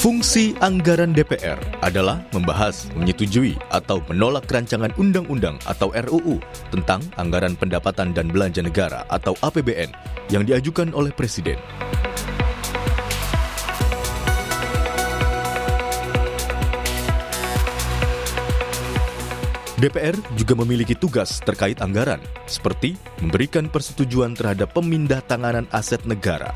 Fungsi anggaran DPR adalah membahas, menyetujui, atau menolak rancangan undang-undang atau RUU tentang anggaran pendapatan dan belanja negara atau APBN yang diajukan oleh Presiden. DPR juga memiliki tugas terkait anggaran, seperti memberikan persetujuan terhadap pemindah-tanganan aset negara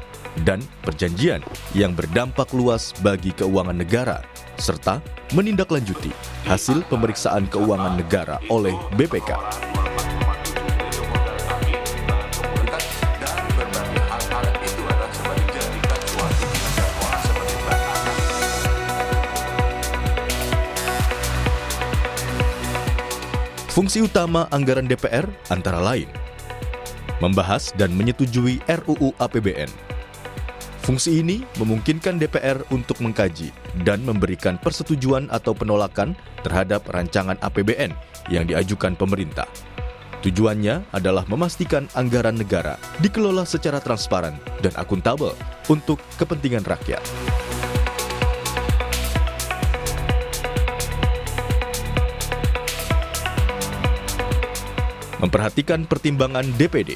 dan perjanjian yang berdampak luas bagi keuangan negara, serta menindaklanjuti hasil pemeriksaan keuangan negara oleh BPK. Fungsi utama anggaran DPR antara lain membahas dan menyetujui RUU APBN. Fungsi ini memungkinkan DPR untuk mengkaji dan memberikan persetujuan atau penolakan terhadap rancangan APBN yang diajukan pemerintah. Tujuannya adalah memastikan anggaran negara dikelola secara transparan dan akuntabel untuk kepentingan rakyat. Memperhatikan pertimbangan DPD.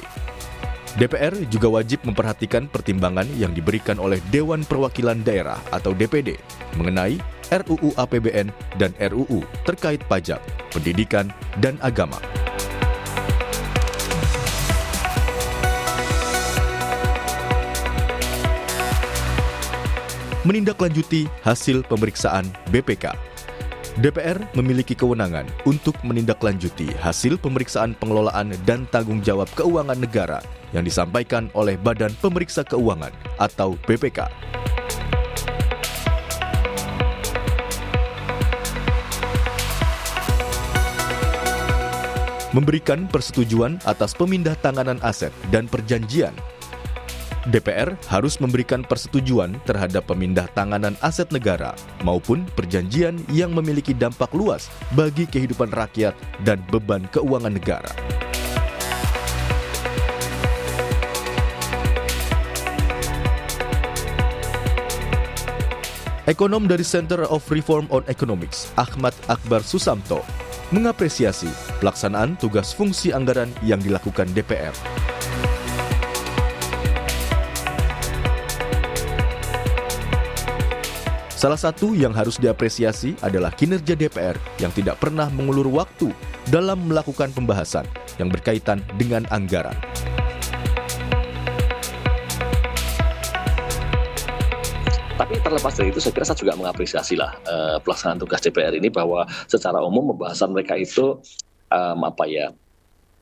DPR juga wajib memperhatikan pertimbangan yang diberikan oleh Dewan Perwakilan Daerah atau DPD mengenai RUU APBN dan RUU terkait pajak, pendidikan, dan agama. Menindaklanjuti hasil pemeriksaan BPK. DPR memiliki kewenangan untuk menindaklanjuti hasil pemeriksaan pengelolaan dan tanggung jawab keuangan negara yang disampaikan oleh Badan Pemeriksa Keuangan atau BPK. Memberikan persetujuan atas pemindah-tanganan aset dan perjanjian. DPR harus memberikan persetujuan terhadap pemindah-tanganan aset negara maupun perjanjian yang memiliki dampak luas bagi kehidupan rakyat dan beban keuangan negara. Ekonom dari Center of Reform on Economics, Ahmad Akbar Susamto, mengapresiasi pelaksanaan tugas fungsi anggaran yang dilakukan DPR. Salah satu yang harus diapresiasi adalah kinerja DPR yang tidak pernah mengulur waktu dalam melakukan pembahasan yang berkaitan dengan anggaran. Tapi terlepas dari itu, saya kira saya juga mengapresiasi pelaksanaan tugas DPR ini, bahwa secara umum pembahasan mereka itu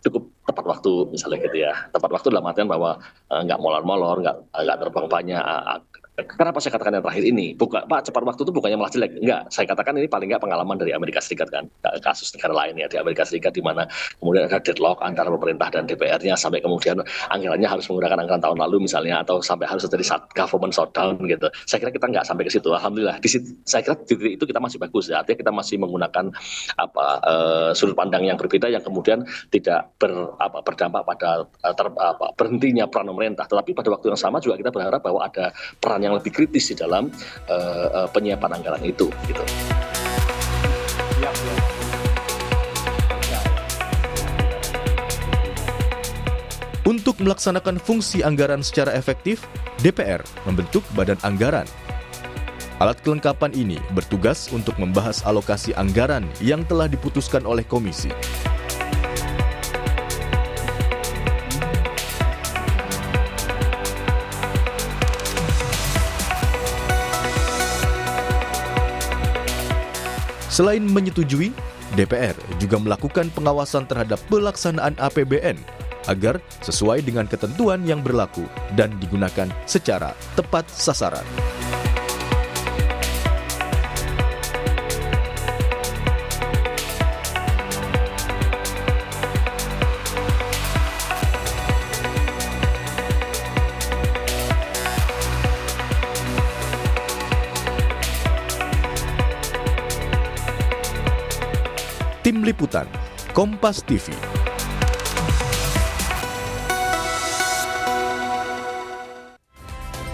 cukup tepat waktu, misalnya gitu ya. Tepat waktu dalam artian bahwa nggak molor-molor, nggak terbang banyak. Kenapa saya katakan yang terakhir ini? Pak, cepat waktu itu bukannya malah jelek. Enggak, saya katakan ini paling nggak pengalaman dari Amerika Serikat kan. Kasus negara lain ya di Amerika Serikat, di mana kemudian ada deadlock antara pemerintah dan DPR-nya, sampai kemudian anggarannya harus menggunakan anggaran tahun lalu misalnya, atau sampai harus terjadi government shutdown gitu. Saya kira kita nggak sampai ke situ. Alhamdulillah. Saya kira di titik itu kita masih bagus ya. Artinya kita masih menggunakan sudut pandang yang berbeda yang kemudian tidak berdampak pada berhentinya peran pemerintah. Tetapi pada waktu yang sama juga kita berharap bahwa ada peran yang lebih kritis di dalam penyiapan anggaran itu gitu. Untuk melaksanakan fungsi anggaran secara efektif, DPR membentuk Badan Anggaran. Alat kelengkapan ini bertugas untuk membahas alokasi anggaran yang telah diputuskan oleh komisi. Selain menyetujui, DPR juga melakukan pengawasan terhadap pelaksanaan APBN agar sesuai dengan ketentuan yang berlaku dan digunakan secara tepat sasaran. Tim Liputan, Kompas TV.